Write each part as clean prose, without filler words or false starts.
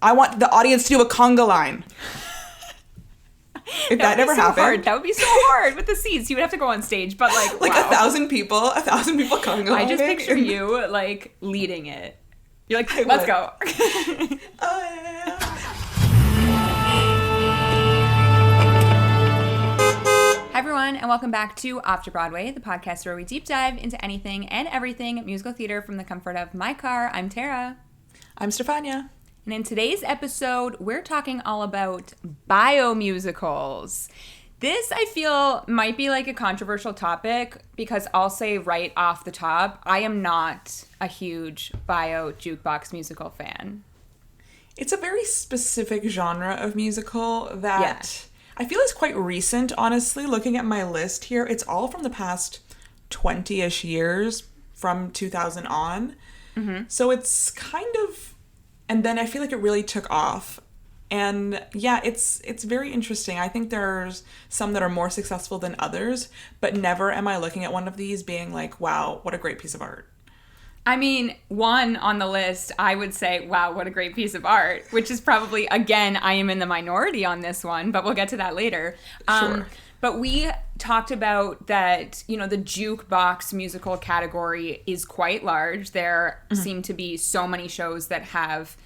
I want the audience to do a conga line. If that never happened. Hard. That would be so hard with the seats. You would have to go on stage, but like wow. 1,000 people conga lining. I just picture you like leading it. You're like, let's go. Oh, yeah. Hi everyone, and welcome back to After Broadway, the podcast where we deep dive into anything and everything musical theater from the comfort of my car. I'm Tara. I'm Stefania. And in today's episode, we're talking all about biomusicals. This, I feel, might be like a controversial topic because I'll say right off the top, I am not a huge bio jukebox musical fan. It's a very specific genre of musical that I feel is quite recent, honestly. Looking at my list here, it's all from the past 20-ish years, from 2000 on. Mm-hmm. So it's kind of... And then I feel like it really took off. And yeah, it's very interesting. I think there's some that are more successful than others, but never am I looking at one of these being like, wow, what a great piece of art. I mean, one on the list, I would say, wow, what a great piece of art, which is probably, again, I am in the minority on this one, but we'll get to that later. Sure. But we talked about that, you know, the jukebox musical category is quite large. There seem to be so many shows that have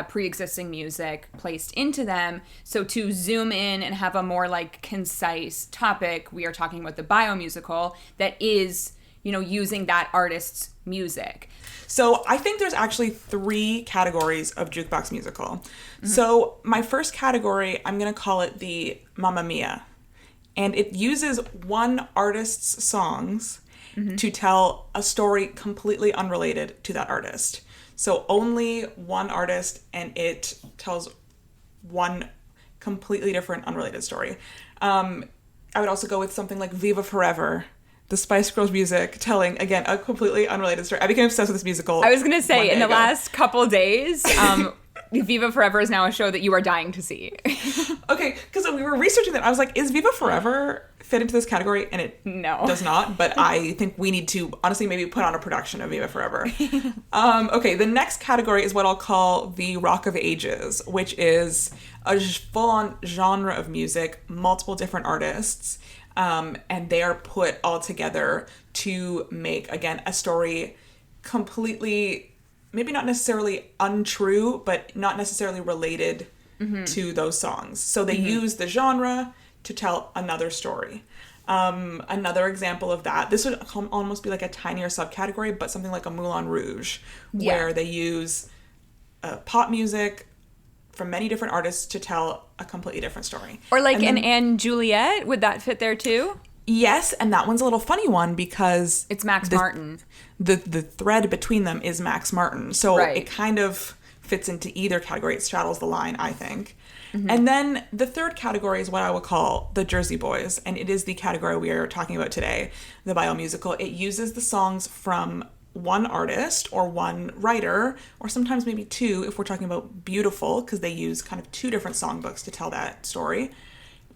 pre-existing music placed into them. So to zoom in and have a more like concise topic, we are talking about the biomusical that is, you know, using that artist's music. So I think there's actually 3 categories of jukebox musical. Mm-hmm. So my first category, I'm going to call it the Mamma Mia. And it uses one artist's songs to tell a story completely unrelated to that artist. So only one artist, and it tells one completely different, unrelated story. I would also go with something like Viva Forever, the Spice Girls music, telling, again, a completely unrelated story. I became obsessed with this musical. I was going to say, in the last couple days... Viva Forever is now a show that you are dying to see. Okay, because we were researching that. I was like, is Viva Forever fit into this category? And it does not. But I think we need to, honestly, maybe put on a production of Viva Forever. Okay, the next category is what I'll call the Rock of Ages, which is a full-on genre of music, multiple different artists, and they are put all together to make, again, a story completely... maybe not necessarily untrue, but not necessarily related to those songs. So they use the genre to tell another story. Another example of that, this would almost be like a tinier subcategory, but something like a Moulin Rouge, where they use pop music from many different artists to tell a completely different story. Or like an Anne Juliet, would that fit there too? Yes, and that one's a little funny one because... it's Max Martin. The thread between them is Max Martin. So it kind of fits into either category. It straddles the line, I think. Mm-hmm. And then the third category is what I would call the Jersey Boys. And it is the category we are talking about today, the biomusical. It uses the songs from one artist or one writer, or sometimes maybe 2 if we're talking about Beautiful, because they use kind of 2 different songbooks to tell that story,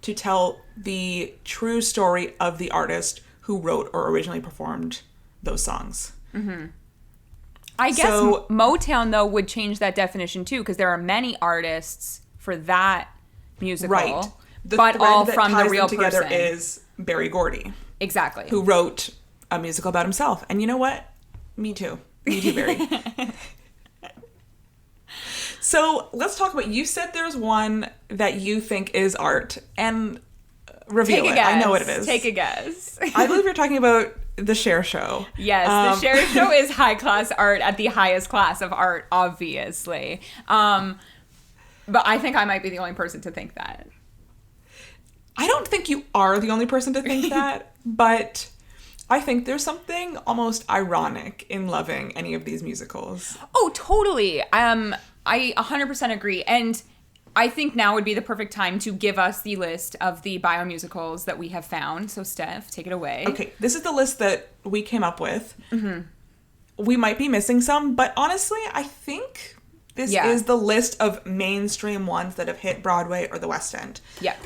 to tell the true story of the artist who wrote or originally performed those songs. Mm-hmm. I guess Motown, though, would change that definition, too, because there are many artists for that musical. Right. But all from the real person. Together is Berry Gordy. Exactly. Who wrote a musical about himself. And you know what? Me too. Me too, Berry. So let's talk about, you said there's one that you think is art, and reveal it. I know what it is. Take a guess. I believe you're talking about the Cher Show. Yes, the Cher Show is high-class art at the highest class of art, obviously. But I think I might be the only person to think that. I don't think you are the only person to think that, but... I think there's something almost ironic in loving any of these musicals. Oh, totally. I 100% agree. And I think now would be the perfect time to give us the list of the biomusicals that we have found. So, Steph, take it away. Okay, this is the list that we came up with. Mm-hmm. We might be missing some, but honestly, I think this is the list of mainstream ones that have hit Broadway or the West End. Yeah.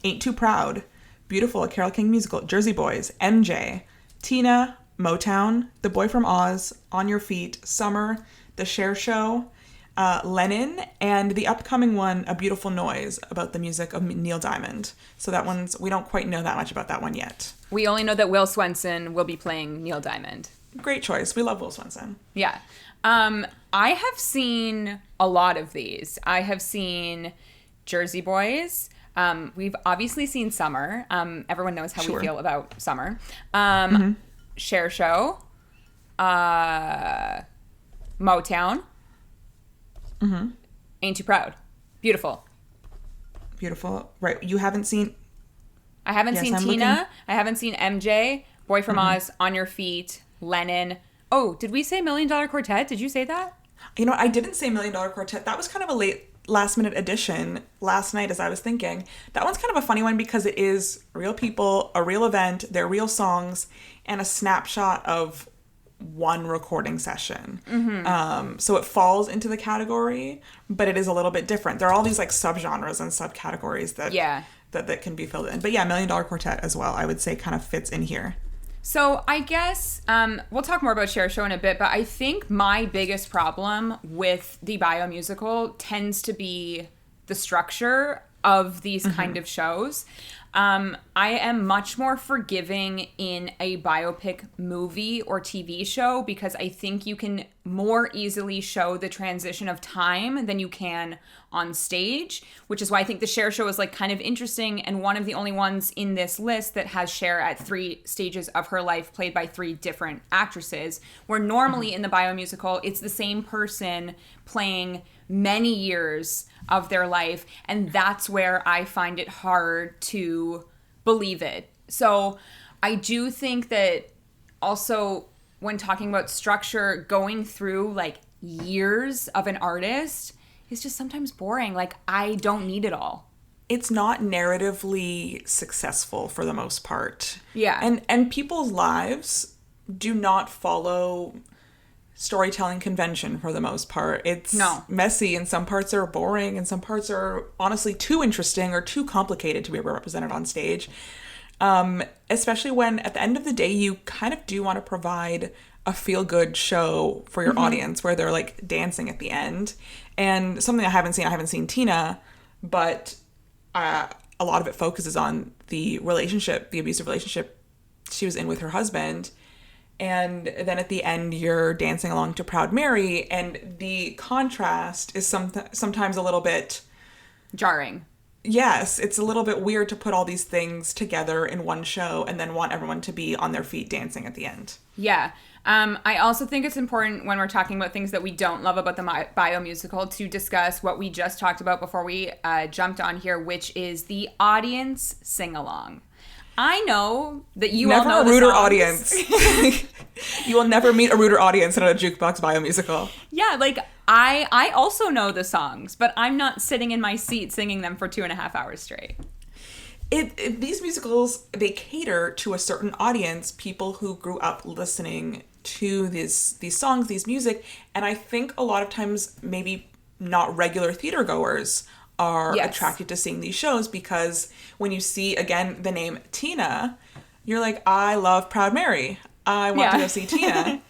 Ain't Too Proud, Beautiful, a Carole King musical, Jersey Boys, MJ, Tina, Motown, The Boy from Oz, On Your Feet, Summer, The Cher Show, Lennon, and the upcoming one, A Beautiful Noise, about the music of Neil Diamond. So that one's, we don't quite know that much about that one yet. We only know that Will Swenson will be playing Neil Diamond. Great choice. We love Will Swenson. Yeah. I have seen a lot of these. I have seen Jersey Boys. We've obviously seen Summer. Everyone knows how we feel about Summer. Cher Show. Motown. Ain't Too Proud. Beautiful. Right. You haven't seen... I haven't seen Tina. I haven't seen MJ. Boy from Oz. On Your Feet. Lennon. Oh, did we say $1 Million Quartet? Did you say that? You know, I didn't say $1 Million Quartet. That was kind of a last minute addition last night as I was thinking. That one's kind of a funny one because it is real people, a real event, they're real songs, and a snapshot of one recording session. So it falls into the category, but it is a little bit different. There are all these like subgenres and subcategories that can be filled in. But yeah, $1 Million Quartet as well, I would say kind of fits in here. So I guess we'll talk more about Cher Show in a bit, but I think my biggest problem with the biomusical tends to be the structure of these kind of shows. I am much more forgiving in a biopic movie or TV show because I think you can more easily show the transition of time than you can on stage, which is why I think the Cher Show is like kind of interesting and one of the only ones in this list that has Cher at 3 stages of her life played by 3 different actresses, where normally in the biomusical, it's the same person playing many years of their life, and that's where I find it hard to believe it. So I do think that also when talking about structure, going through like years of an artist is just sometimes boring. Like, I don't need it all. It's not narratively successful for the most part. Yeah. And people's lives do not follow storytelling convention for the most part. It's messy, and some parts are boring, and some parts are honestly too interesting or too complicated to be represented on stage. Especially when at the end of the day, you kind of do want to provide a feel-good show for your audience where they're like dancing at the end. And something I haven't seen Tina, but a lot of it focuses on the relationship, the abusive relationship she was in with her husband. And then at the end, you're dancing along to Proud Mary, and the contrast is sometimes a little bit jarring. Yes, it's a little bit weird to put all these things together in one show and then want everyone to be on their feet dancing at the end. Yeah. I also think it's important when we're talking about things that we don't love about the biomusical to discuss what we just talked about before we jumped on here, which is the audience sing-along. I know that you all know the songs. Never a ruder audience. You will never meet a ruder audience in a jukebox biomusical. Yeah, like, I also know the songs, but I'm not sitting in my seat singing them for 2.5 hours straight. These musicals, they cater to a certain audience, people who grew up listening to these songs, these music, and I think a lot of times maybe not regular theater goers are attracted to seeing these shows because when you see, again, the name Tina, you're like, I love Proud Mary. I want to go see Tina.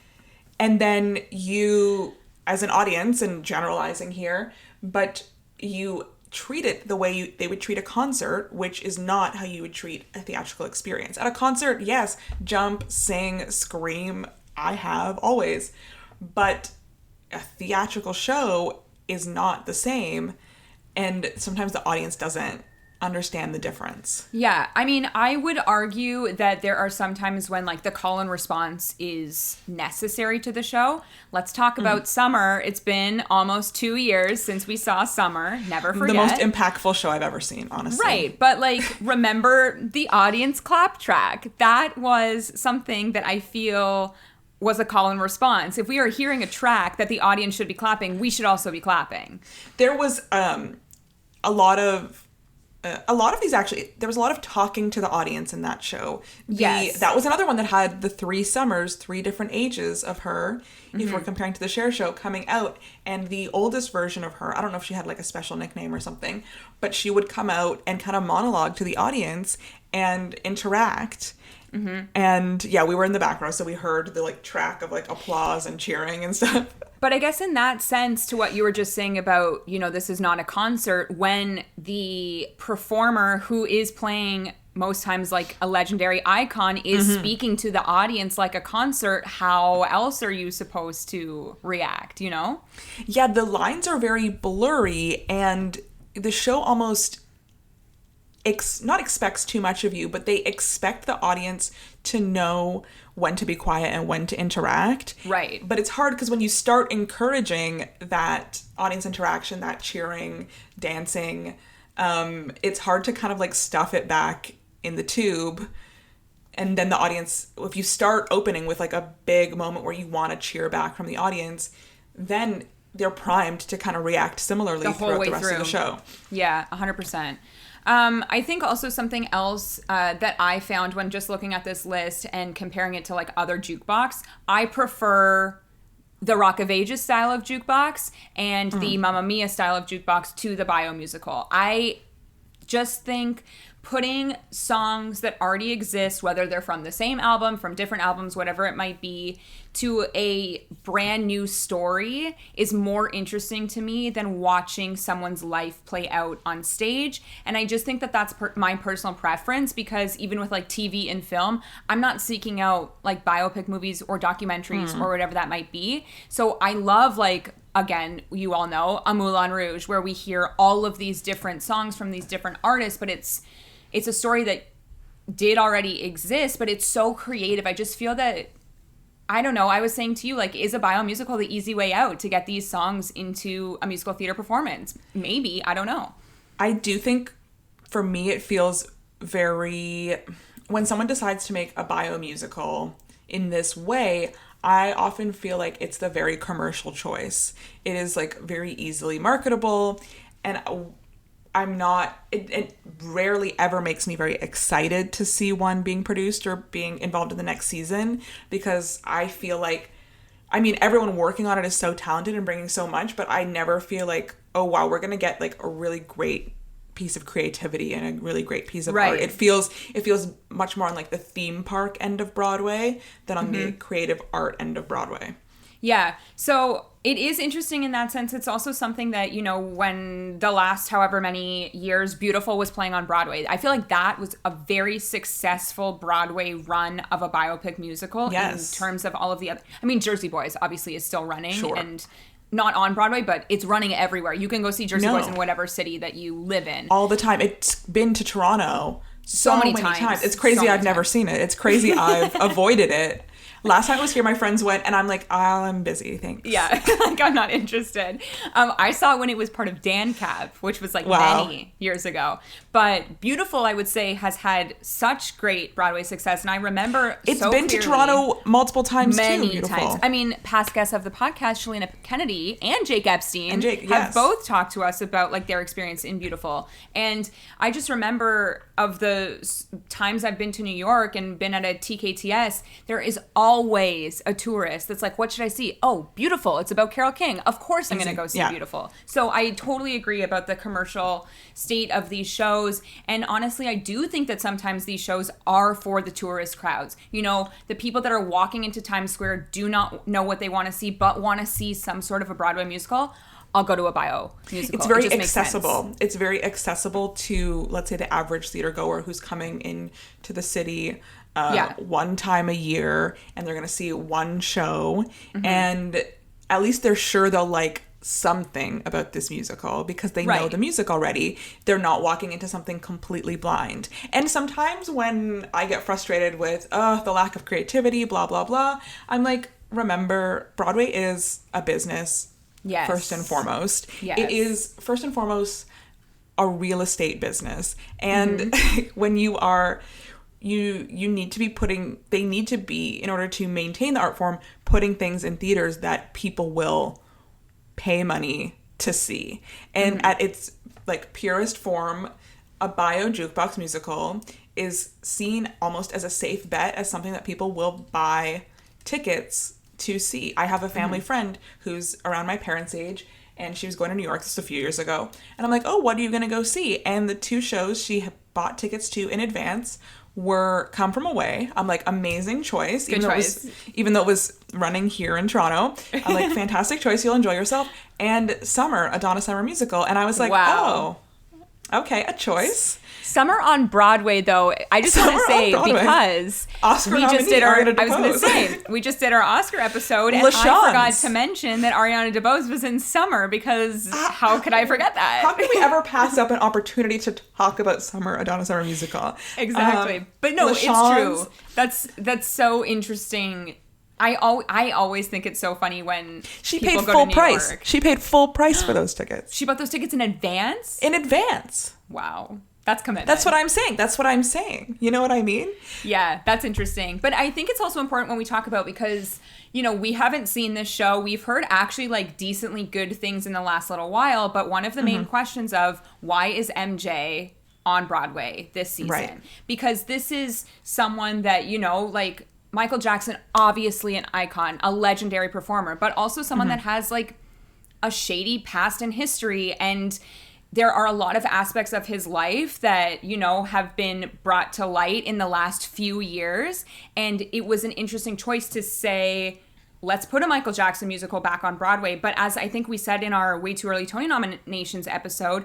And then you, as an audience, and generalizing here, but you treat it the way they would treat a concert, which is not how you would treat a theatrical experience. At a concert, yes, jump, sing, scream, I have always. But a theatrical show is not the same. And sometimes the audience doesn't understand the difference. Yeah. I mean, I would argue that there are some times when, like, the call and response is necessary to the show. Let's talk about Summer. It's been almost 2 years since we saw Summer. Never forget. The most impactful show I've ever seen, honestly. Right. But, like, remember the audience clap track. That was something that I feel was a call and response. If we are hearing a track that the audience should be clapping, we should also be clapping. There was a lot of these, actually, there was a lot of talking to the audience in that show. Yes. That was another one that had the 3 Summers, 3 different ages of her, if we're comparing to the Cher Show, coming out. And the oldest version of her, I don't know if she had like a special nickname or something, but she would come out and kind of monologue to the audience and interact. And yeah, we were in the back row, so we heard the like track of like applause and cheering and stuff. But I guess in that sense, to what you were just saying about, this is not a concert, when the performer who is playing most times like a legendary icon is speaking to the audience like a concert, how else are you supposed to react, Yeah, the lines are very blurry, and the show almost not expects too much of you, but they expect the audience to know when to be quiet and when to interact. Right. But it's hard because when you start encouraging that audience interaction, that cheering, dancing, it's hard to kind of like stuff it back in the tube. And then the audience, if you start opening with like a big moment where you want to cheer back from the audience, then they're primed to kind of react similarly throughout the rest of the show. Yeah, 100%. I think also something else that I found when just looking at this list and comparing it to like other jukebox, I prefer the Rock of Ages style of jukebox and the Mamma Mia style of jukebox to the bio musical. I just think putting songs that already exist, whether they're from the same album, from different albums, whatever it might be, to a brand new story is more interesting to me than watching someone's life play out on stage. And I just think that that's my personal preference, because even with like TV and film, I'm not seeking out like biopic movies or documentaries or whatever that might be. So I love, like, again, you all know, a Moulin Rouge, where we hear all of these different songs from these different artists, but it's a story that did already exist, but it's so creative. I just feel that, I don't know, I was saying to you, like, is a bio musical the easy way out to get these songs into a musical theater performance? Maybe, I don't know. I do think, for me, it feels very, when someone decides to make a bio musical in this way, I often feel like it's the very commercial choice. It is like very easily marketable, and I'm not, it rarely ever makes me very excited to see one being produced or being involved in the next season, because I feel like, I mean, everyone working on it is so talented and bringing so much, but I never feel like, oh wow, we're going to get like a really great piece of creativity and a really great piece of art. It feels much more on like the theme park end of Broadway than on the creative art end of Broadway. Yeah. So it is interesting in that sense. It's also something that, when the last however many years Beautiful was playing on Broadway, I feel like that was a very successful Broadway run of a biopic musical in terms of all of the other. I mean, Jersey Boys obviously is still running and not on Broadway, but it's running everywhere. You can go see Jersey Boys in whatever city that you live in. All the time. It's been to Toronto so many times. It's crazy I've never seen it. It's crazy I've avoided it. Last time I was here, my friends went, and I'm like, I'm busy, thanks. Yeah, like, I'm not interested. I saw it when it was part of Dan Cab, which was like many years ago. But Beautiful, I would say, has had such great Broadway success, and I remember it's been to Toronto multiple times many too. Beautiful. Times. I mean, past guests of the podcast, Shalina Kennedy and Jake Epstein, have both talked to us about like their experience in Beautiful. And I just remember of the times I've been to New York and been at a TKTS, there is always a tourist that's like, what should I see? Oh, Beautiful. It's about Carole King. Of course I'm going to go see Beautiful. So I totally agree about the commercial state of these shows. And honestly, I do think that sometimes these shows are for the tourist crowds. The people that are walking into Times Square do not know what they want to see, but want to see some sort of a Broadway musical. I'll go to a bio musical. It's very accessible. It's very accessible to, let's say, the average theater goer who's coming into the city one time a year, and they're going to see one show, and at least they're sure they'll like something about this musical because they know the music already. They're not walking into something completely blind. And sometimes when I get frustrated with the lack of creativity, blah, blah, blah, I'm like, remember, Broadway is a business. Yes. First and foremost. Yes. It is first and foremost a real estate business. And when you are, you need to be they need to be, in order to maintain the art form, putting things in theaters that people will pay money to see. And at its like purest form, a bio jukebox musical is seen almost as a safe bet, as something that people will buy tickets to see. I have a family friend who's around my parents' age, and she was going to New York this a few years ago. And I'm like, oh, what are you going to go see? And the two shows she bought tickets to in advance were Come From Away. I'm like, amazing choice. Good choice. Even though it was running here in Toronto. I'm like, fantastic choice. You'll enjoy yourself. And Summer, a Donna Summer musical. And I was like, wow. Oh, okay, a choice. Summer on Broadway, though, I just want to say, because Oscar nominee, Ariana DeBose. I was going to say, we just did our Oscar episode, and I forgot to mention that Ariana DeBose was in Summer, because how could I forget that? How could we ever pass up an opportunity to talk about Summer, a Donna Summer musical? Exactly. But no, it's true. That's so interesting. I always think it's so funny when she paid full price. She paid full price for those tickets. She bought those tickets in advance? In advance. Wow. That's commitment. That's what I'm saying. You know what I mean? Yeah, that's interesting. But I think it's also important when we talk about, because, you know, we haven't seen this show. We've heard actually like decently good things in the last little while. But one of the main questions of why is MJ on Broadway this season? Right. Because this is someone that, you know, like Michael Jackson, obviously an icon, a legendary performer, but also someone that has like a shady past and history. And there are a lot of aspects of his life that, you know, have been brought to light in the last few years. And it was an interesting choice to say, let's put a Michael Jackson musical back on Broadway. But as I think we said in our Way Too Early Tony nominations episode,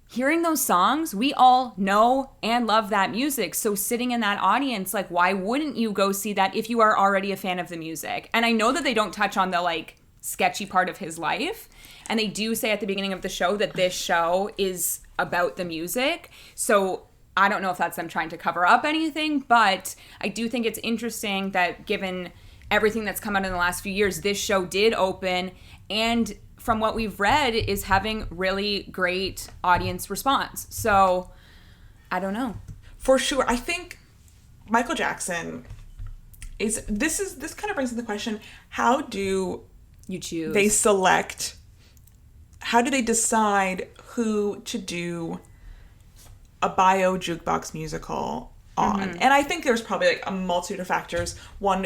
hearing those songs, we all know and love that music. So sitting in that audience, like, why wouldn't you go see that if you are already a fan of the music? And I know that they don't touch on the, like, sketchy part of his life. And they do say at the beginning of the show that this show is about the music. So I don't know if that's them trying to cover up anything, but I do think it's interesting that given everything that's come out in the last few years, this show did open, and from what we've read is having really great audience response. So I don't know. For sure. I think Michael Jackson this kind of brings in the question, how do you choose? They select, how do they decide who to do a bio jukebox musical on? And I think there's probably like a multitude of factors. One,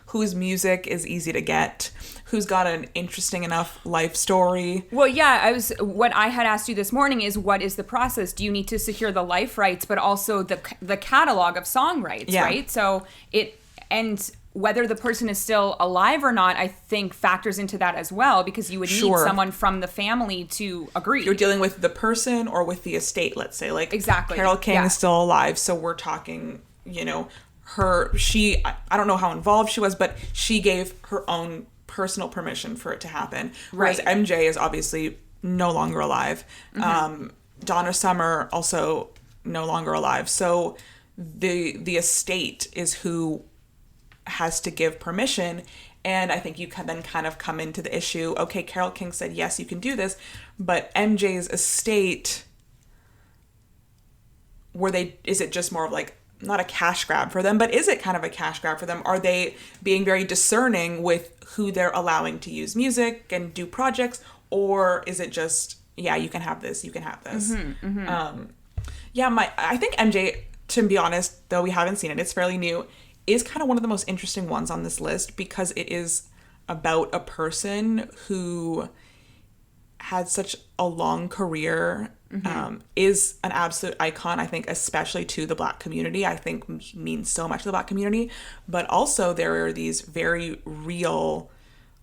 whose music is easy to get, who's got an interesting enough life story. Well, yeah, what I had asked you this morning is, what is the process? Do you need to secure the life rights, but also the catalog of song rights, right? So and whether the person is still alive or not, I think factors into that as well, because you would need someone from the family to agree. You're dealing with the person or with the estate, let's say. Like, exactly. Carole King is still alive, so we're talking, you know, I don't know how involved she was, but she gave her own personal permission for it to happen. Whereas MJ is obviously no longer alive. Donna Summer also no longer alive. So the estate is who has to give permission. And I think you can then kind of come into the issue, okay, Carole King said, yes, you can do this, but MJ's estate, is it just more of like, not a cash grab for them, but is it kind of a cash grab for them? Are they being very discerning with who they're allowing to use music and do projects? Or is it just, yeah, you can have this, you can have this. I think MJ, to be honest, though we haven't seen it, it's fairly new, is kind of one of the most interesting ones on this list, because it is about a person who had such a long career, is an absolute icon, I think, especially to the Black community. I think means so much to the Black community. But also there are these very real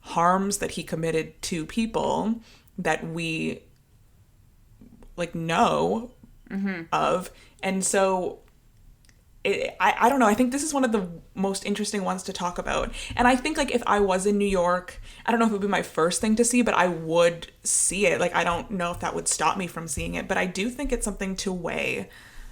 harms that he committed to people that we like know of. And so I don't know. I think this is one of the most interesting ones to talk about. And I think, like, if I was in New York, I don't know if it would be my first thing to see, but I would see it. Like, I don't know if that would stop me from seeing it, but I do think it's something to weigh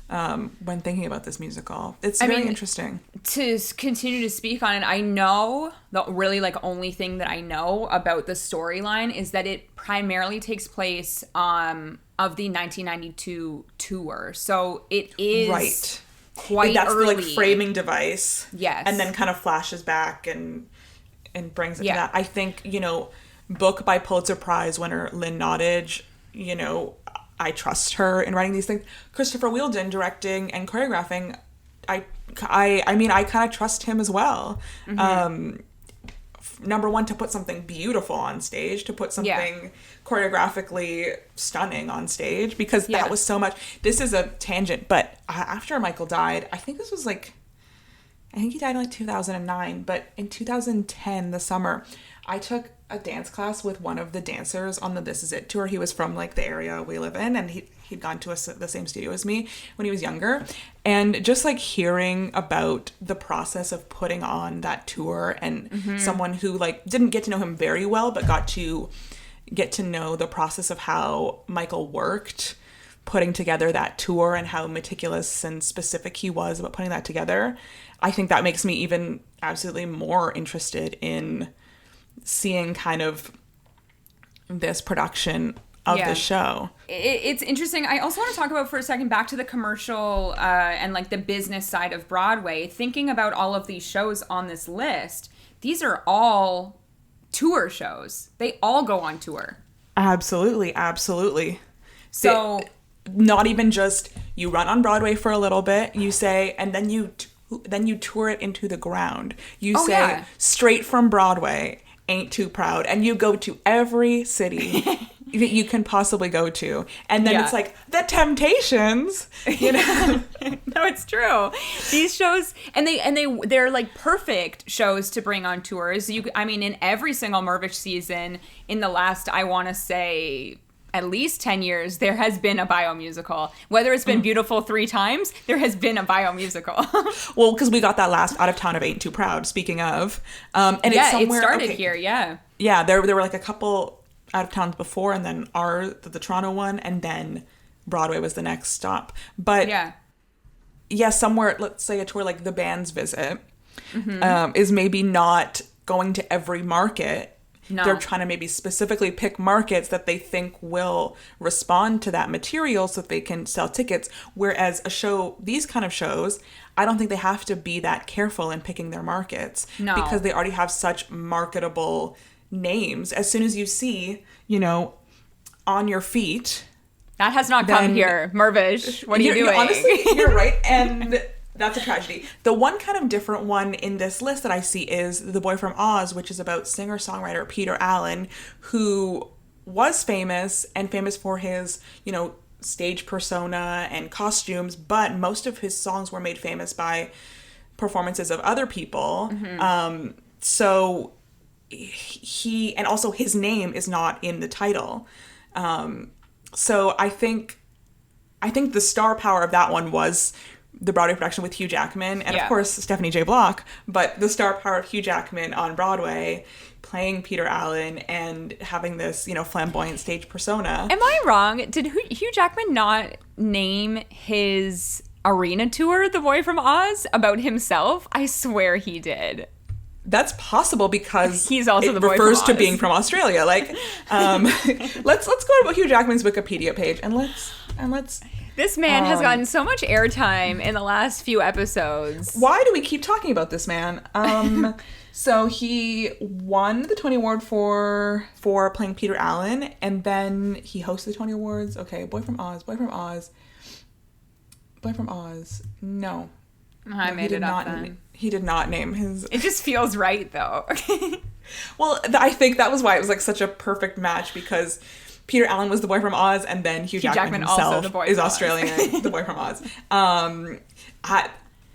when thinking about this musical. It's very interesting. To continue to speak on it, I know the really, like, only thing that I know about the storyline is that it primarily takes place of the 1992 tour. So it is... Right. Quite that's early. The like framing device. Yes. And then kind of flashes back and brings it to that. I think, you know, book by Pulitzer Prize winner Lynn Nottage, you know, I trust her in writing these things. Christopher Wheeldon directing and choreographing, I mean, I kind of trust him as well. number one, to put something beautiful on stage, to put something choreographically stunning on stage, because that was so much. This is a tangent, but after Michael died, I think this was like, I think he died in like 2009, but in 2010, the summer, I took a dance class with one of the dancers on the This Is It tour. He was from like the area we live in, and he'd gone to the same studio as me when he was younger. And just like hearing about the process of putting on that tour, and someone who like didn't get to know him very well, but got to get to know the process of how Michael worked putting together that tour and how meticulous and specific he was about putting that together. I think that makes me even absolutely more interested in seeing kind of this production of the show. It's interesting. I also want to talk about for a second, back to the commercial and like the business side of Broadway, thinking about all of these shows on this list. These are all tour shows. They all go on tour. Absolutely. So not even just you run on Broadway for a little bit, you say, and then you tour it into the ground. You say, straight from Broadway, Ain't Too Proud, and you go to every city that you can possibly go to, and then it's like the Temptations, you know. No, it's true. These shows, and they're like perfect shows to bring on tours. I mean, in every single Mirvish season in the last, I want to say, at least 10 years, there has been a biomusical. Whether it's been beautiful 3 times, there has been a biomusical. Well, because we got that last Out of Town of Ain't Too Proud, speaking of. And it's somewhere, it started here, Yeah, there were like a couple out of towns before, and then the Toronto one, and then Broadway was the next stop. But somewhere, let's say a tour like The Band's Visit is maybe not going to every market. No. They're trying to maybe specifically pick markets that they think will respond to that material so that they can sell tickets. Whereas these kind of shows, I don't think they have to be that careful in picking their markets. No. Because they already have such marketable names. As soon as you see, On Your Feet. That has not come here. Mirvish, what are you doing? Honestly, you're right. And that's a tragedy. The one kind of different one in this list that I see is The Boy from Oz, which is about singer-songwriter Peter Allen, who was famous for his, stage persona and costumes, but most of his songs were made famous by performances of other people. So and also his name is not in the title. So I think the star power of that one was the Broadway production with Hugh Jackman and of course Stephanie J. Block, but the star power of Hugh Jackman on Broadway playing Peter Allen and having this, flamboyant stage persona. Am I wrong? Did Hugh Jackman not name his arena tour The Boy from Oz about himself? I swear he did. That's possible because he's also the boy refers from to Oz. Being from Australia. Like, let's go to Hugh Jackman's Wikipedia page and let's. This man has gotten so much airtime in the last few episodes. Why do we keep talking about this man? So he won the Tony Award for playing Peter Allen, and then he hosted the Tony Awards. Okay, Boy from Oz. No. I made it up then. He did not name his... It just feels right, though. Well, I think that was why it was like such a perfect match, because Peter Allen was the Boy from Oz, and then Hugh Jackman himself also the boy is from Australian, the Boy from Oz.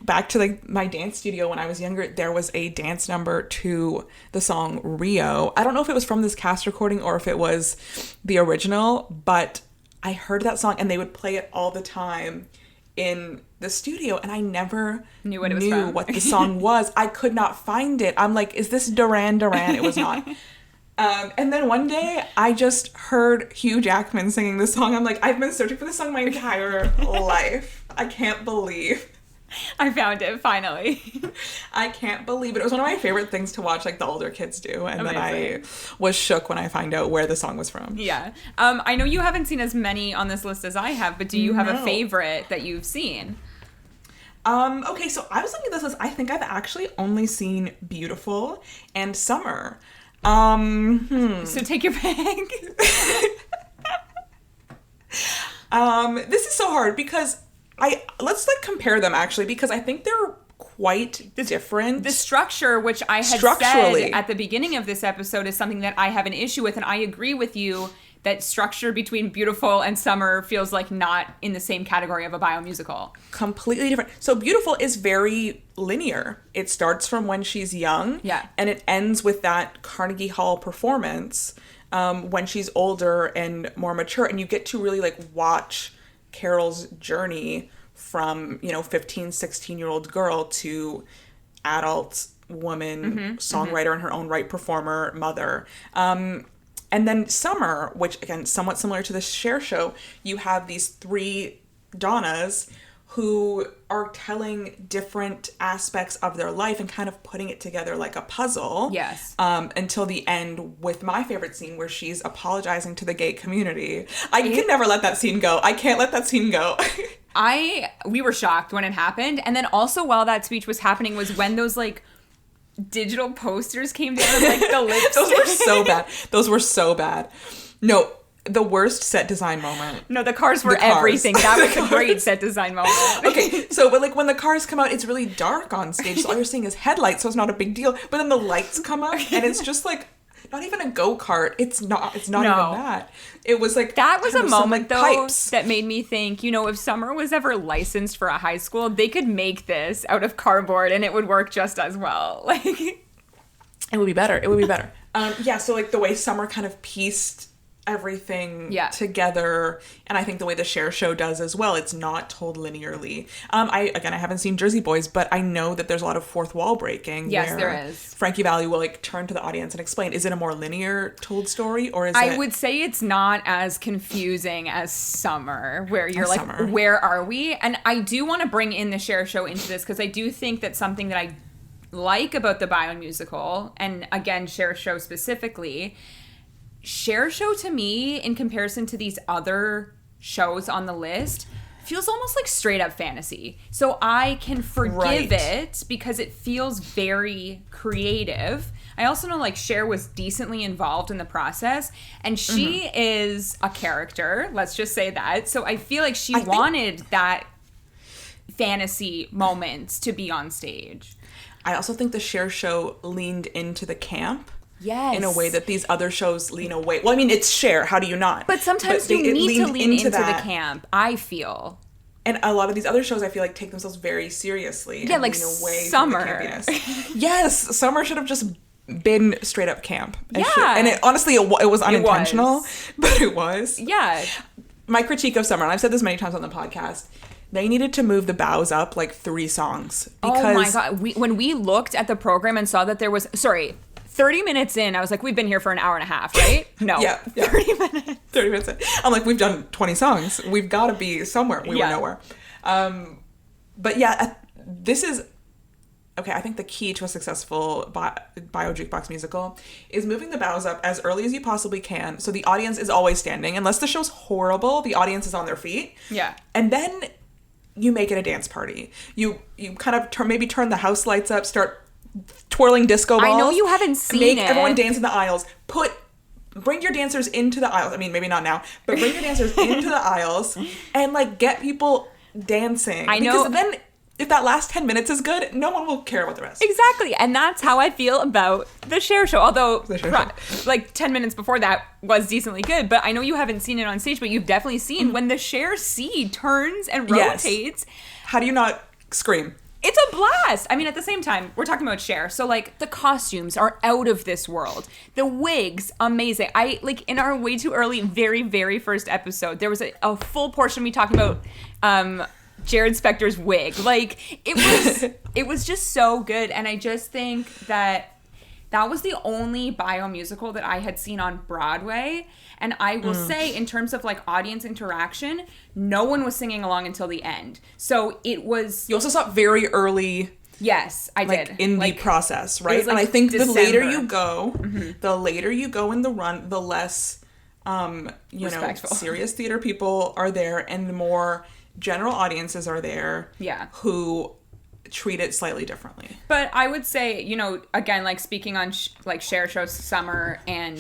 Back to like my dance studio when I was younger, there was a dance number to the song Rio. I don't know if it was from this cast recording or if it was the original, but I heard that song and they would play it all the time in the studio, and I never knew what the song was. I could not find it. I'm like, is this Duran Duran? It was not. And then one day I just heard Hugh Jackman singing this song. I'm like, I've been searching for this song my entire life. I can't believe I found it finally. I can't believe it. It was one of my favorite things to watch, like the older kids do. And Amazing. Then I was shook when I find out where the song was from. Yeah. I know you haven't seen as many on this list as I have, but do you have a favorite that you've seen? Okay, so I was looking at this list. I think I've actually only seen Beautiful and Summer. So take your pick. This is so hard because let's like compare them actually, because I think they're quite different. The structure, which I had said at the beginning of this episode, is something that I have an issue with, and I agree with you that structure between Beautiful and Summer feels like not in the same category of a biomusical. Completely different. So Beautiful is very linear. It starts from when she's young, and it ends with that Carnegie Hall performance when she's older and more mature, and you get to really like watch Carol's journey from, 15, 16-year-old girl to adult woman, songwriter in her own right, performer, mother. And then Summer, which, again, somewhat similar to the Cher show, you have these 3 Donnas who are telling different aspects of their life and kind of putting it together like a puzzle. Yes. Until the end with my favorite scene where she's apologizing to the gay community. I can never let that scene go. I can't let that scene go. We were shocked when it happened. And then also while that speech was happening was when those like digital posters came down, like the lipstick. Those were so bad. No, the worst set design moment. No, the cars were everything. That was a great set design moment. Okay, so but like when the cars come out, it's really dark on stage, so all you're seeing is headlights, so it's not a big deal. But then the lights come up, and it's just like not even a go-kart. It's not even that. It was like that was a moment though pipes. That made me think, if Summer was ever licensed for a high school, they could make this out of cardboard and it would work just as well. Like it would be better. So like the way Summer kind of pieced everything together, and I think the way the Cher show does as well, it's not told linearly. I haven't seen Jersey Boys, but I know that there's a lot of fourth wall breaking. Yes, where there is. Frankie Valli will like turn to the audience and explain, is it a more linear told story, or is I would say it's not as confusing as Summer, where you're like, Summer. Where are we? And I do want to bring in the Cher show into this, because I do think that something that I like about the biomusical, and again, Cher show specifically, Cher show to me, in comparison to these other shows on the list, feels almost like straight up fantasy. So I can forgive it because it feels very creative. I also know like Cher was decently involved in the process, and she is a character, let's just say that. So I feel like she wanted that fantasy moment to be on stage. I also think the Cher show leaned into the camp. Yes. In a way that these other shows lean away. Well, I mean, it's Cher. How do you not? But sometimes you need to lean into the camp, I feel. And a lot of these other shows, I feel like, take themselves very seriously. Yeah, like away Summer. From the campiness. Yes, Summer should have just been straight up camp. And it honestly, it was unintentional, but it was. Yeah. My critique of Summer, and I've said this many times on the podcast, they needed to move the bows up like 3 songs. Because oh my God. When we looked at the program and saw that there was... 30 minutes in, I was like, we've been here for an hour and a half, right? No. Yeah. 30 minutes. 30 minutes in. I'm like, we've done 20 songs. We've got to be somewhere. We were nowhere. But yeah, this is... Okay, I think the key to a successful bio jukebox musical is moving the bows up as early as you possibly can, so the audience is always standing. Unless the show's horrible, the audience is on their feet. Yeah. And then you make it a dance party. You kind of maybe turn the house lights up, start twirling disco balls. I know you haven't seen it. Make everyone dance in the aisles. Bring your dancers into the aisles. I mean, maybe not now, but bring your dancers into the aisles and like get people dancing. I know. Because then if that last 10 minutes is good, no one will care about the rest. Exactly. And that's how I feel about the Cher show. Although, like 10 minutes before that was decently good. But I know you haven't seen it on stage, but you've definitely seen when the Cher seed turns and rotates. How do you not scream? It's a blast. I mean, at the same time, we're talking about Cher. So, like, the costumes are out of this world. The wigs, amazing. In our way too early, very, very first episode, there was a full portion of me talking about Jared Spector's wig. Like, it was just so good. And I just think that was the only biomusical that I had seen on Broadway. And I will say, in terms of, like, audience interaction, no one was singing along until the end. So it was... You also saw it very early... Yes, I did. In the process, right? Was, like, and I think December. The later you go in the run, the less, serious theater people are there, and the more general audiences are there who treat it slightly differently. But I would say, again, like, speaking on, Cher shows Summer and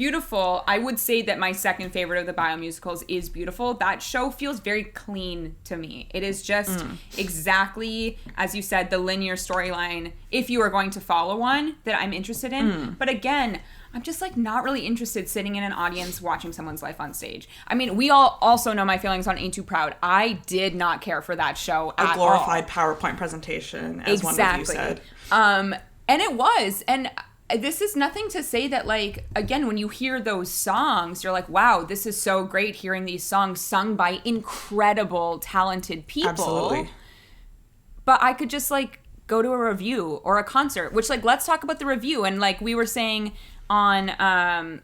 beautiful. I would say that my second favorite of the bio musicals is Beautiful. That show feels very clean to me. It is just exactly, as you said, the linear storyline, if you are going to follow one, that I'm interested in. But again, I'm just like not really interested sitting in an audience watching someone's life on stage. I mean, we all also know my feelings on Ain't Too Proud. I did not care for that show at all. A glorified PowerPoint presentation, as one of you said. And it was. And this is nothing to say that, like, again, when you hear those songs, you're like, wow, this is so great hearing these songs sung by incredible, talented people. Absolutely. But I could just, like, go to a review or a concert, which, like, let's talk about the review. And, like, we were saying on,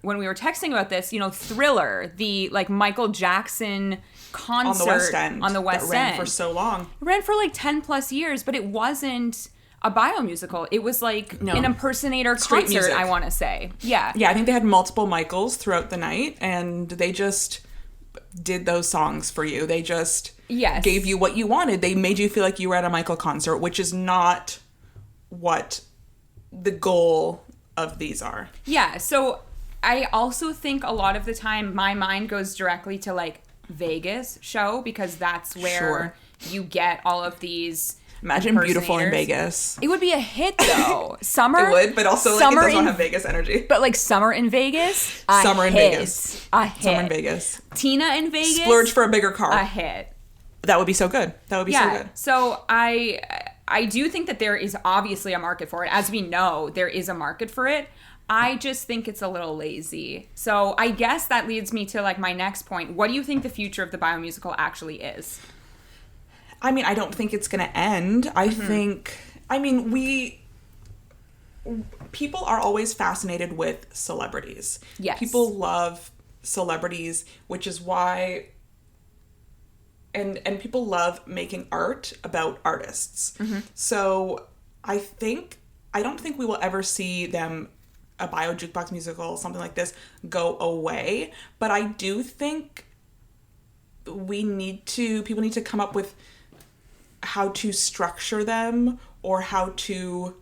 when we were texting about this, you know, Thriller, the, like, Michael Jackson concert on the West End. That ran for so long. It ran for, like, 10 plus years, but it wasn't a bio musical. It was like an impersonator concert, music. I want to say. Yeah. Yeah, I think they had multiple Michaels throughout the night, and they just did those songs for you. They just gave you what you wanted. They made you feel like you were at a Michael concert, which is not what the goal of these are. Yeah, so I also think a lot of the time my mind goes directly to, like, Vegas show, because that's where you get all of these... Imagine Beautiful in Vegas. It would be a hit, though. Summer. It would, but also like, it does not have Vegas energy. But like Summer in Vegas, Summer in Vegas. A hit. Summer in Vegas. Tina in Vegas. Splurge for a bigger car. A hit. That would be so good. That would be so good. So I do think that there is obviously a market for it. As we know, there is a market for it. I just think it's a little lazy. So I guess that leads me to like my next point. What do you think the future of the bio musical actually is? I mean, I don't think it's going to end. I think, I mean, people are always fascinated with celebrities. Yes. People love celebrities, which is why, and people love making art about artists. So I don't think we will ever see a bio jukebox musical, something like this, go away. But I do think people need to come up with how to structure them, or how to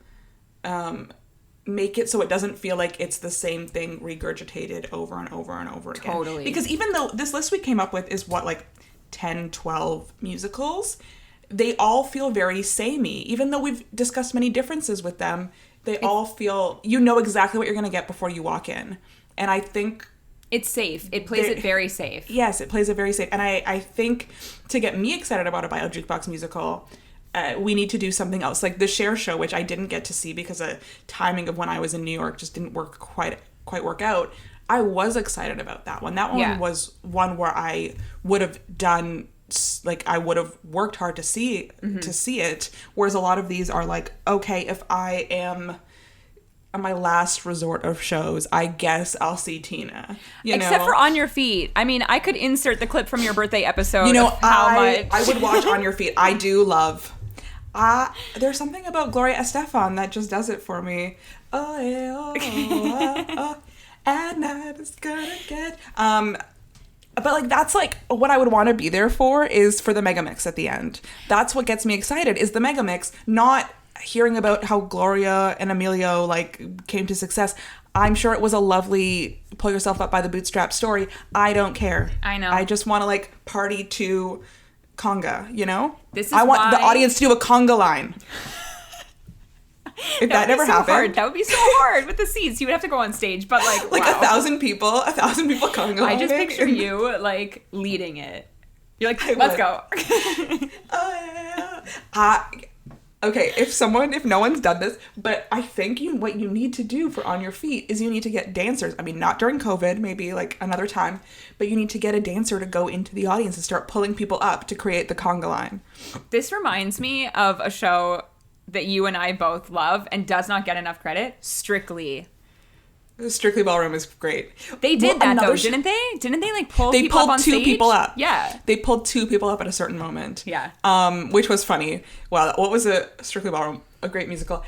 make it so it doesn't feel like it's the same thing regurgitated over and over and over again. Totally. Because even though this list we came up with is like 10, 12 musicals, they all feel very samey. Even though we've discussed many differences with them, they all feel, you know exactly what you're going to get before you walk in. And I think... It's safe. It plays it very safe. Yes, it plays it very safe. And I think to get me excited about a bio jukebox musical, we need to do something else. Like the Cher show, which I didn't get to see because the timing of when I was in New York just didn't quite work out. I was excited about that one. That one was one where I would have done, like, I would have worked hard to see it. Whereas a lot of these are like, okay, if I am... on my last resort of shows, I guess I'll see Tina. Except for On Your Feet. I mean, I could insert the clip from your birthday episode. I would watch On Your Feet. I do love. There's something about Gloria Estefan that just does it for me. Oh yeah, oh, at night it's gonna get. But like that's like what I would want to be there for is for the mega mix at the end. That's what gets me excited is the mega mix, not hearing about how Gloria and Emilio like came to success. I'm sure it was a lovely pull yourself up by the bootstrap story. I don't care. I know. I just want to like party to conga, you know? I want the audience to do a conga line. If that never happened. Hard. That would be so hard with the seats. You would have to go on stage, but like wow. 1,000 people conga line. I just picture you like leading it. You're like, let's go. Oh yeah. Okay, if no one's done this, but I think what you need to do for On Your Feet is you need to get dancers. I mean, not during COVID, maybe like another time, but you need to get a dancer to go into the audience and start pulling people up to create the conga line. This reminds me of a show that you and I both love and does not get enough credit, Strictly. Strictly Ballroom is great. They did that though, didn't they? Didn't they like pull people up on stage? They pulled 2 people up. Yeah. They pulled 2 people up at a certain moment. Yeah. Which was funny. Wow, what was a Strictly Ballroom? A great musical.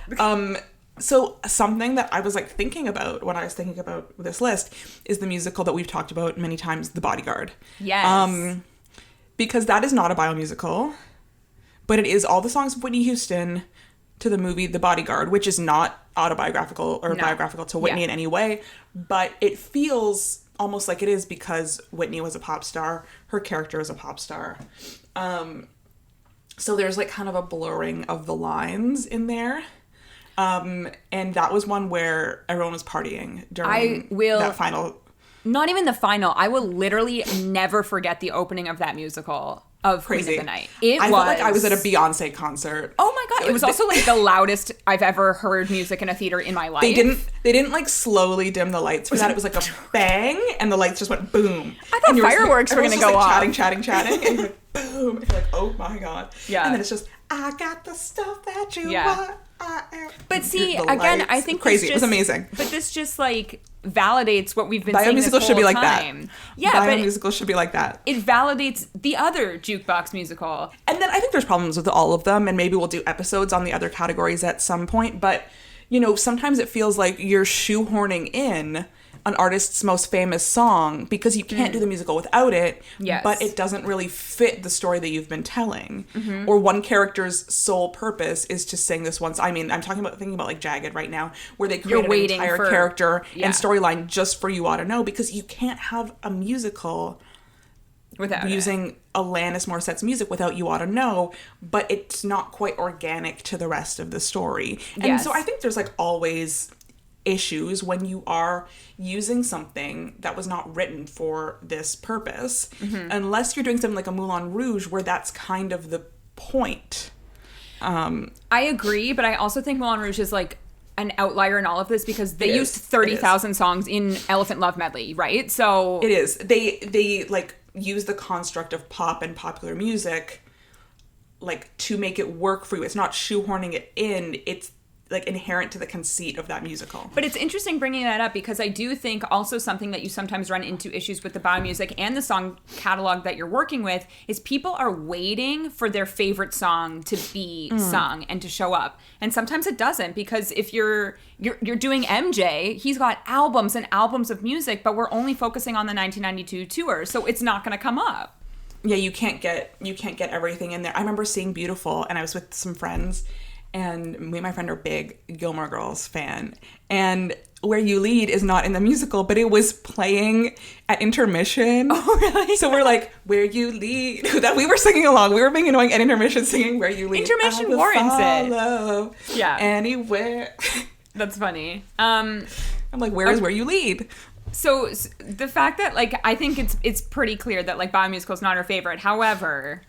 So something that I was like thinking about when I was thinking about this list is the musical that we've talked about many times, The Bodyguard. Yes. Because that is not a bio musical, but it is all the songs of Whitney Houston to the movie The Bodyguard, which is not autobiographical or biographical to Whitney in any way, but it feels almost like it is because Whitney was a pop star. Her character is a pop star. So there's like kind of a blurring of the lines in there. And that was one where everyone was partying during that final. Not even the final. I will literally never forget the opening of that musical of Queen of the Night. I felt like I was at a Beyonce concert. Oh my god! It was also like the loudest I've ever heard music in a theater in my life. They didn't like slowly dim the lights for that. It was like a bang, and the lights just went boom. I thought fireworks were gonna go off. Chatting, and you're like boom. And you're like, oh my god. Yeah. And then it's just, I got the stuff that you want. But see, again, I think crazy. It was amazing. But this just like validates what we've been saying this Bio-musical whole should be like time. that. Yeah, Bio-musical should be like that. It validates the other jukebox musical. And then I think there's problems with all of them, and maybe we'll do episodes on the other categories at some point. But, you know, sometimes it feels like you're shoehorning in an artist's most famous song because you can't do the musical without it, but it doesn't really fit the story that you've been telling. Or one character's sole purpose is to sing this once. I mean, I'm thinking about like Jagged right now, where they create an entire character and storyline just for You Ought to Know, because you can't have a musical without using Alanis Morissette's music without You Ought to Know, but it's not quite organic to the rest of the story. And so I think there's like always issues when you are using something that was not written for this purpose, unless you're doing something like a Moulin Rouge where that's kind of the point. I agree, but I also think Moulin Rouge is like an outlier in all of this because they used 30,000 songs in Elephant Love Medley, right? So it is. They like use the construct of pop and popular music like to make it work for you. It's not shoehorning it in. It's like inherent to the conceit of that musical. But it's interesting bringing that up because I do think also something that you sometimes run into issues with the biomusic and the song catalog that you're working with is people are waiting for their favorite song to be sung and to show up. And sometimes it doesn't, because if you're doing MJ, he's got albums and albums of music, but we're only focusing on the 1992 tour, so it's not going to come up. Yeah, you can't get everything in there. I remember seeing Beautiful, and I was with some friends, and me and my friend are big Gilmore Girls fan. And Where You Lead is not in the musical, but it was playing at intermission. Oh, really? So we're like, Where You Lead. That we were singing along. We were being annoying at intermission singing Where You Lead. Intermission warrants it. Yeah. Anywhere. That's funny. I'm like, where is Where You Lead? So the fact that, like, I think it's pretty clear that, like, biomusical is not our favorite. However,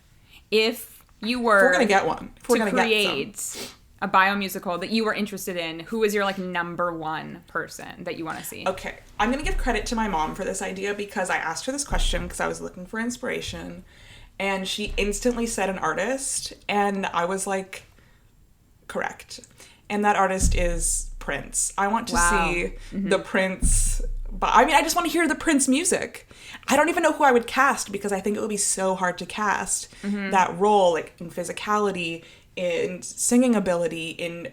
if we're gonna get one. To create a biomusical that you were interested in, who is your like number one person that you want to see? Okay, I'm gonna give credit to my mom for this idea because I asked her this question because I was looking for inspiration, and she instantly said an artist, and I was like, correct. And that artist is Prince. I want to see the Prince. But I mean, I just want to hear the Prince music. I don't even know who I would cast because I think it would be so hard to cast that role, like in physicality, in singing ability, in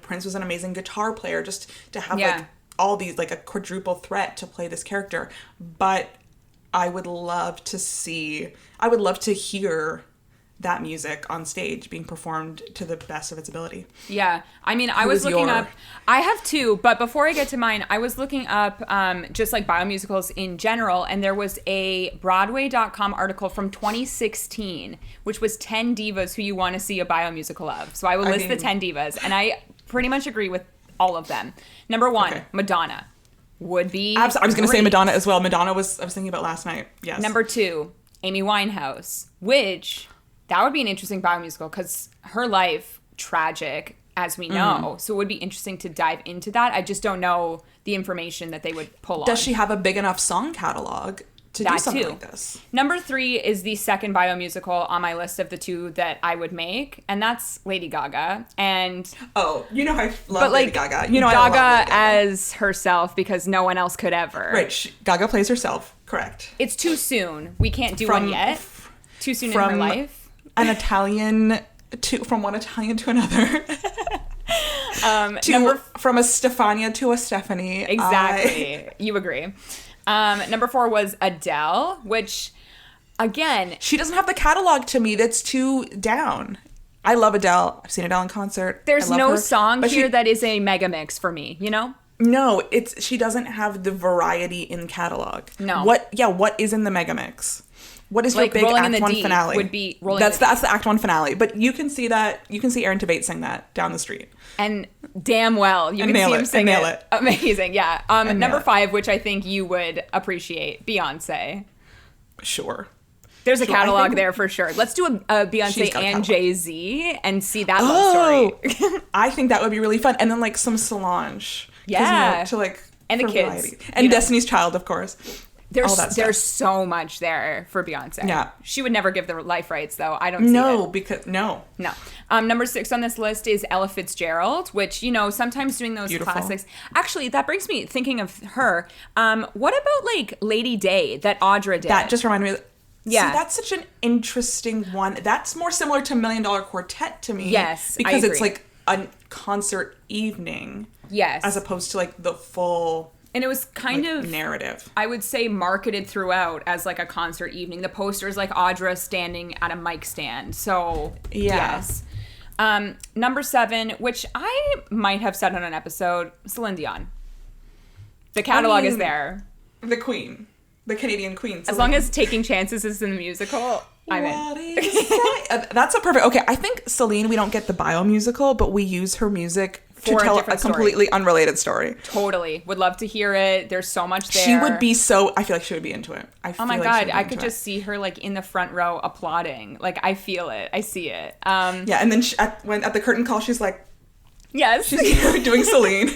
Prince was an amazing guitar player. Just to have like all these, like a quadruple threat to play this character. But I would love to hear that music on stage being performed to the best of its ability. Yeah. I mean, I was looking up, I have two, but before I get to mine, I was looking up just like biomusicals in general, and there was a Broadway.com article from 2016, which was 10 divas who you want to see a biomusical of. So I will list the 10 divas, and I pretty much agree with all of them. Number one, Madonna. Would be I was going to say Madonna as well. I was thinking about last night. Yes. Number two, Amy Winehouse, which... that would be an interesting biomusical because her life, tragic, as we know. So it would be interesting to dive into that. I just don't know the information that they would pull on. Does she have a big enough song catalog to do something like this? Number three is the second biomusical on my list of the two that I would make, and that's Lady Gaga. And I love Lady Gaga. Gaga I love Lady Gaga as herself because no one else could ever. Right, Gaga plays herself. Correct. It's too soon. We can't do one yet. Too soon in her life. From one Italian to another. From a Stefania to a Stephanie. Exactly. You agree. Number four was Adele, which, again... she doesn't have the catalog to me that's too down. I love Adele. I've seen Adele in concert. There's no her, song here that is a mega mix for me, you know? No, she doesn't have the variety in catalog. No. What is in the mega mix? What is your big Act 1 finale? Would be that's the Act 1 finale. But you can see that. You can see Aaron Tveit sing that down the street. And damn well, you can see him sing it. Amazing, yeah. Number 5, which I think you would appreciate, Beyonce. Sure. There's a catalog there for sure. Let's do a Beyonce and Jay-Z and see that love story. I think that would be really fun. And then like some Solange. Yeah. To like and the kids. Variety. And Destiny's Child, of course. There's so much there for Beyonce. Yeah. She would never give the life rights, though. I don't see it. No. Number 6 on this list is Ella Fitzgerald, which, sometimes doing those classics. Actually, that brings me thinking of her. What about, like, Lady Day that Audra did? That just reminded me Yeah. See, that's such an interesting one. That's more similar to $1 Million Quartet to me. Yes, because it's like a concert evening. Yes. As opposed to like the full... And it was kind of narrative. I would say marketed throughout as like a concert evening. The poster is like Audra standing at a mic stand. So yes. Number 7, which I might have said on an episode, Celine Dion. The catalog is there. The Queen. The Canadian Queen. As long as Taking Chances is in the musical, I'm in. That's a perfect... Okay, I think Celine, we don't get the bio musical, but we use her music to tell a completely unrelated story. Totally. Would love to hear it. There's so much there. She would be so... I feel like she would be into it. Oh my God. I could just see her like in the front row applauding. Like I feel it. I see it. Yeah, and then at the curtain call, she's like... Yes. She's doing Celine.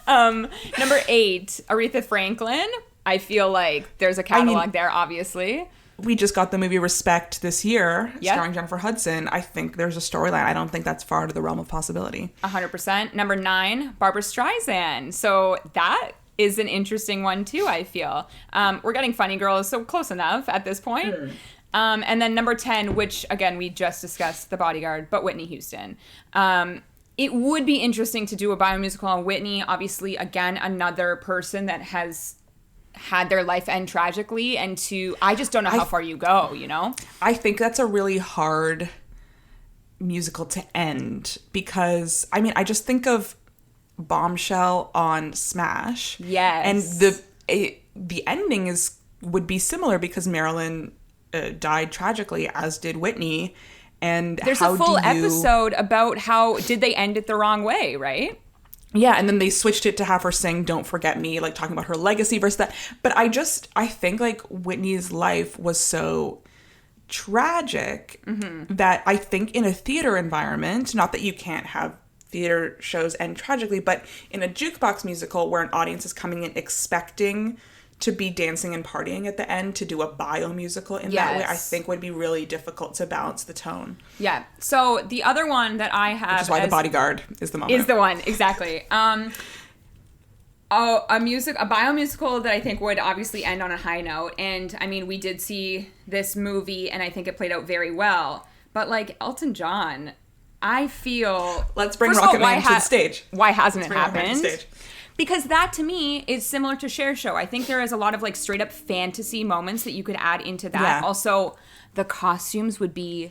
Number 8, Aretha Franklin. I feel like there's a catalog there, obviously. We just got the movie Respect this year, starring Jennifer Hudson. I think there's a storyline. I don't think that's far out of the realm of possibility. 100%. Number 9, Barbra Streisand. So that is an interesting one too, I feel. We're getting Funny Girls, so close enough at this point. And then number 10, which again, we just discussed, The Bodyguard, but Whitney Houston. It would be interesting to do a biomusical on Whitney. Obviously, again, another person that has had their life end tragically, and I just don't know how far you go, I think that's a really hard musical to end because, I just think of Bombshell on Smash. Yes. And the ending would be similar because Marilyn died tragically, as did Whitney. And there's a full episode about how did they end it the wrong way, right? Yeah, and then they switched it to have her sing Don't Forget Me, like talking about her legacy versus that. But I think like Whitney's life was so tragic that I think in a theater environment, not that you can't have theater shows end tragically, but in a jukebox musical where an audience is coming in expecting to be dancing and partying at the end, to do a bio musical in that way, I think would be really difficult to balance the tone. Yeah. So the other one that I have, which is why The Bodyguard is the moment. Is the one, exactly. A bio musical that I think would obviously end on a high note. And we did see this movie, and I think it played out very well. But like Elton John, I feel... Let's bring Rocketman to the stage. Why hasn't it happened? Because that, to me, is similar to Cher's Show. I think there is a lot of, like, straight-up fantasy moments that you could add into that. Yeah. Also, the costumes would be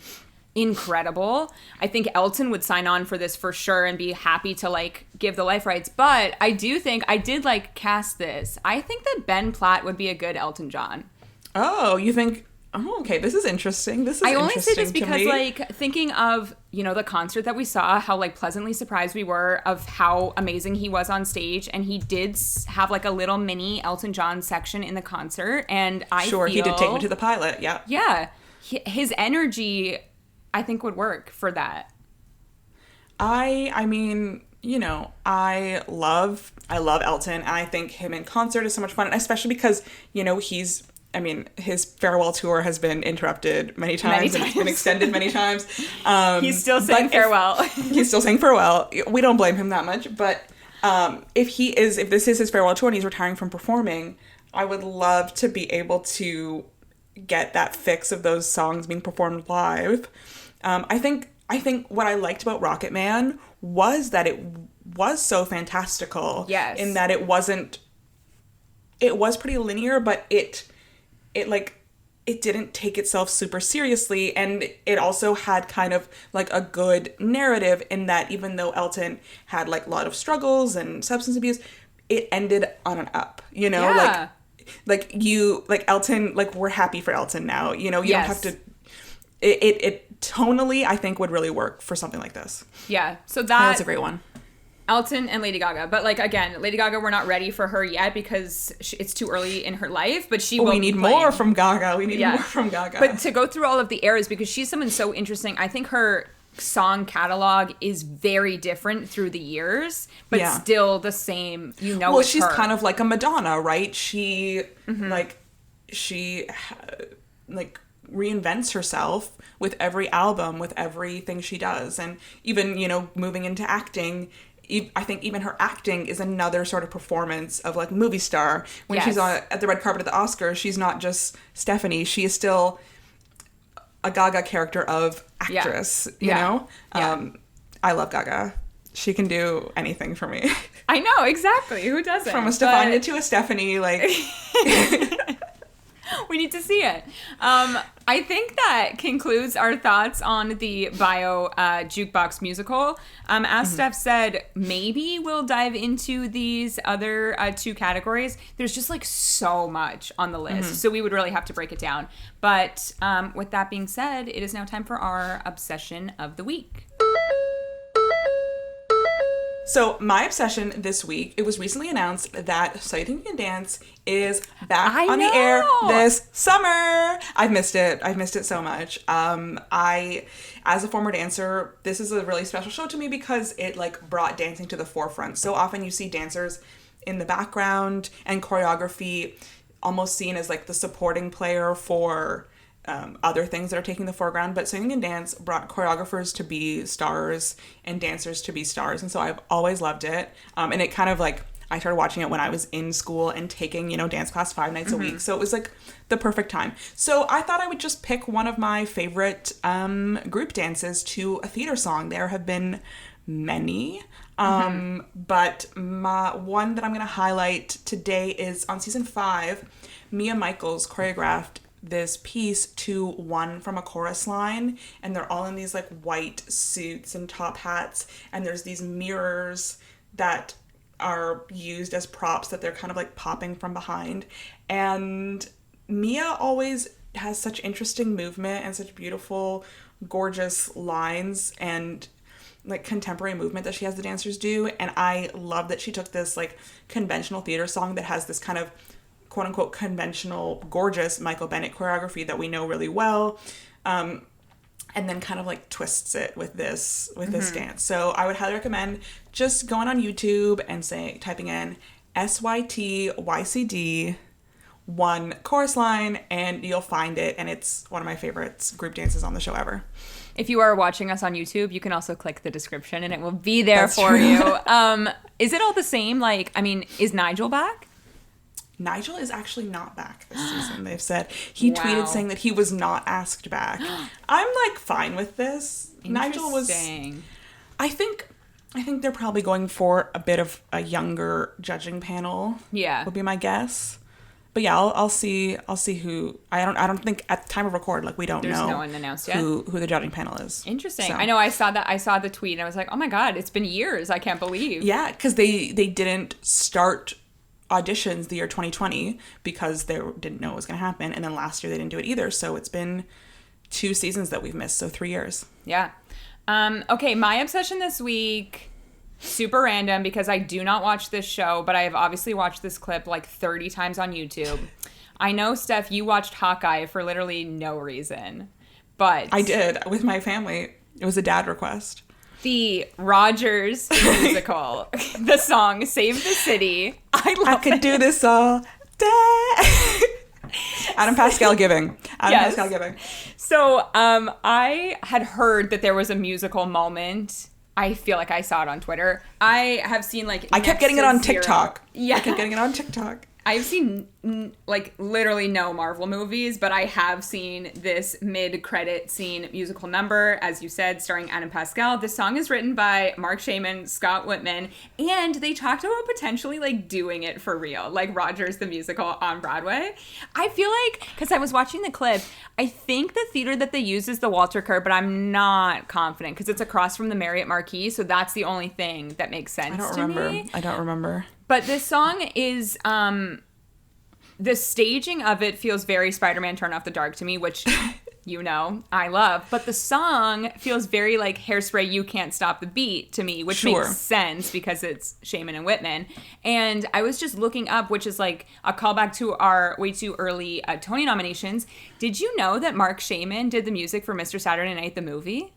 incredible. I think Elton would sign on for this for sure and be happy to, like, give the life rights. But I do think, I did, like, cast this. I think that Ben Platt would be a good Elton John. Oh, you think... Oh, okay. This is interesting. I only say this because, like, thinking of, the concert that we saw, how, like, pleasantly surprised we were of how amazing he was on stage. And he did have, like, a little mini Elton John section in the concert. And I feel... he did take me to the pilot. Yeah. Yeah. His energy, I think, would work for that. I love Elton. And I think him in concert is so much fun. And especially because, his farewell tour has been interrupted many times. And it's been extended many times. He's still saying farewell. He's still saying farewell. We don't blame him that much. But if this is his farewell tour and he's retiring from performing, I would love to be able to get that fix of those songs being performed live. I think what I liked about Rocketman was that it was so fantastical. Yes. In that it was pretty linear, but it like it didn't take itself super seriously, and it also had kind of like a good narrative in that even though Elton had like a lot of struggles and substance abuse, it ended on an up, you know? Yeah. Like Elton, like we're happy for Elton now, you know? You don't have to... It tonally, I think, would really work for something like this. Yeah, so that's a great one. Elton and Lady Gaga. But, like, again, Lady Gaga, we're not ready for her yet because it's too early in her life, but she will We need more from Gaga. We need more from Gaga. But to go through all of the eras, because she's someone so interesting, I think her song catalog is very different through the years, but still the same, you know. Well, she's kind of like a Madonna, right? She, she reinvents herself with every album, with everything she does. And even, you know, moving into acting, I think even her acting is another sort of performance of like movie star. When she's at the red carpet at the Oscars, she's not just Stefani. She is still a Gaga character of actress, you know? I love Gaga. She can do anything for me. I know, exactly. Who doesn't? From a Stefania to a Stephanie, like... We need to see it. I think that concludes our thoughts on the Bio Jukebox musical. As Steph said, maybe we'll dive into these other two categories. There's just like so much on the list, so we would really have to break it down. But with that being said, it is now time for our Obsession of the Week. So my obsession this week, it was recently announced that So You Think You Can Dance is back on the air this summer. I've missed it. I've missed it so much. As a former dancer, this is a really special show to me because it like brought dancing to the forefront. So often you see dancers in the background and choreography almost seen as like the supporting player for other things that are taking the foreground, but Singing and Dance brought choreographers to be stars and dancers to be stars, and so I've always loved it. And it kind of like, I started watching it when I was in school and taking, you know, dance class 5 nights a week, so it was like the perfect time. So I thought I would just pick one of my favorite group dances to a theater song. There have been many, but my one that I'm going to highlight today is on season 5, Mia Michaels choreographed this piece to one from a chorus line, and they're all in these like white suits and top hats, and there's these mirrors that are used as props that they're kind of like popping from behind. And Mia always has such interesting movement and such beautiful, gorgeous lines and like contemporary movement that she has the dancers do. And I love that she took this like conventional theater song that has this kind of quote unquote conventional, gorgeous Michael Bennett choreography that we know really well, and then kind of like twists it with this dance. So I would highly recommend just going on YouTube and typing in SYTYCD one chorus line, and you'll find it. And it's one of my favorites group dances on the show ever. If you are watching us on YouTube, you can also click the description and it will be there for you. Is it all the same? Like, I mean, is Nigel back? Nigel is actually not back this season, they've said. He tweeted saying that he was not asked back. I'm like fine with this. Nigel was... I think they're probably going for a bit of a younger judging panel. Yeah. Would be my guess. But yeah, I'll see who... I don't think at the time of record, like we don't know. There's no one announced yet. Who the judging panel is. Interesting. So. I know I saw the tweet and I was like, oh my God, it's been years. I can't believe. Yeah, because they didn't start auditions the year 2020 because they didn't know what was going to happen, and then last year they didn't do it either, so it's been 2 seasons that we've missed, so 3 years. Yeah. Okay, my obsession this week, super random because I do not watch this show, but I have obviously watched this clip like 30 times on YouTube. I know, Steph, you watched Hawkeye for literally no reason, but... I did, with my family. It was a dad request. The Rogers musical, the song "Save the City." I could do this all day. Adam Pascal giving. Pascal giving. So, I had heard that there was a musical moment. I feel like I saw it on Twitter. I have seen like. I kept getting it on TikTok. Yeah, I kept getting it on TikTok. I've seen like literally no Marvel movies, but I have seen this mid-credit scene musical number, as you said, starring Adam Pascal. This song is written by Mark Shaman, Scott Whitman, and they talked about potentially like doing it for real, like Rogers the Musical on Broadway. I feel like, because I was watching the clip, I think the theater that they use is the Walter Kerr, but I'm not confident because it's across from the Marriott Marquis, so that's the only thing that makes sense to me. I don't remember. But this song is... the staging of it feels very Spider-Man Turn Off the Dark to me, which, you know, I love. But the song feels very like Hairspray, You Can't Stop the Beat to me, which makes sense because it's Shaman and Whitman. And I was just looking up, which is like a callback to our way too early Tony nominations. Did you know that Mark Shaman did the music for Mr. Saturday Night, the movie?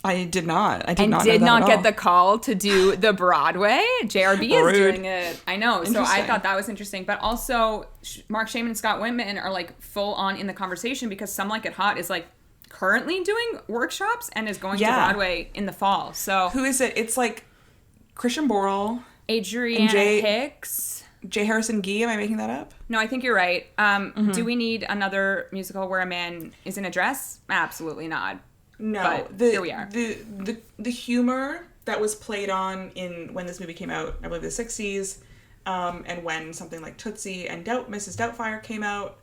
I did not. I did not get the call to do the Broadway. JRB is doing it. I know. So I thought that was interesting. But also, Mark Shaman and Scott Whitman are like full on in the conversation because Some Like It Hot is like currently doing workshops and is going to Broadway in the fall. So who is it? It's like Christian Borle, Adriana Hicks, J. Harrison Gee. Am I making that up? No, I think you're right. Do we need another musical where a man is in a dress? Absolutely not. No, here we are. The humor that was played on in when this movie came out, I believe the 60s, and when something like Tootsie and Mrs. Doubtfire came out,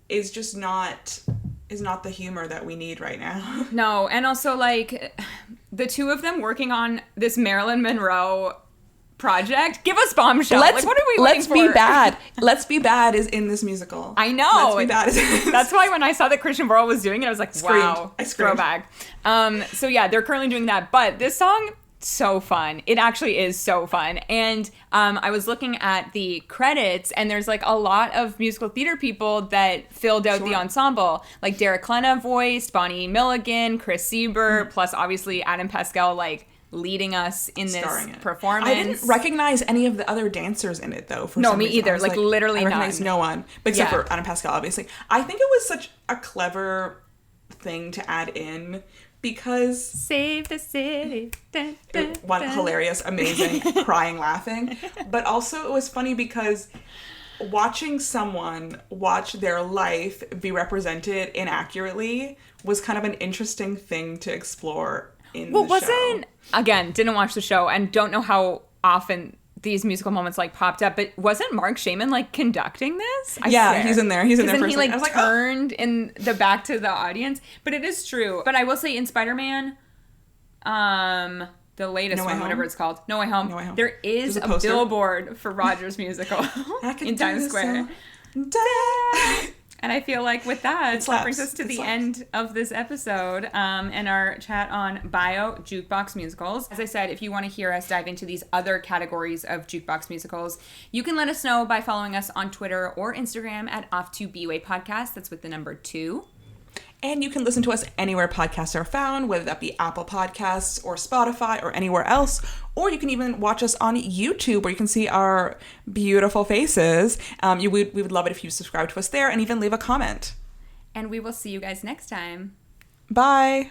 is just not the humor that we need right now. No, and also like the two of them working on this Marilyn Monroe project. Give us Bombshell. Like, what are we waiting for? Let's Be Bad. Let's Be Bad is in this musical. I know. Let's Be Bad is That's why when I saw that Christian Borle was doing it, I was like, wow, I screamed. Throwback. So yeah, they're currently doing that. But this song, so fun. It actually is so fun. And I was looking at the credits, and there's like a lot of musical theater people that filled out the ensemble. Like Derek Klena voiced, Bonnie Milligan, Chris Sieber, plus obviously Adam Pascal, like leading us in this performance. I didn't recognize any of the other dancers in it though. No, me either. Like literally I recognized no one, but except for Adam Pascal, obviously. I think it was such a clever thing to add in because Save the City. Dun, dun, one dun. Hilarious, amazing, crying, laughing, but also it was funny because watching someone watch their life be represented inaccurately was kind of an interesting thing to explore. Again, didn't watch the show and don't know how often these musical moments like popped up, but wasn't Mark Shaman like conducting this? I swear. He's in there. He's in there. And he like turned in the back to the audience. But it is true. But I will say in Spider-Man, the latest one, whatever it's called, No Way Home, there is a billboard for Rogers Musical in Times Square. And I feel like with that brings us to the end of this episode and our chat on bio jukebox musicals. As I said, if you want to hear us dive into these other categories of jukebox musicals, you can let us know by following us on Twitter or Instagram at Off2BWay Podcast. That's with the number 2. And you can listen to us anywhere podcasts are found, whether that be Apple Podcasts or Spotify or anywhere else. Or you can even watch us on YouTube where you can see our beautiful faces. We would love it if you subscribe to us there and even leave a comment. And we will see you guys next time. Bye.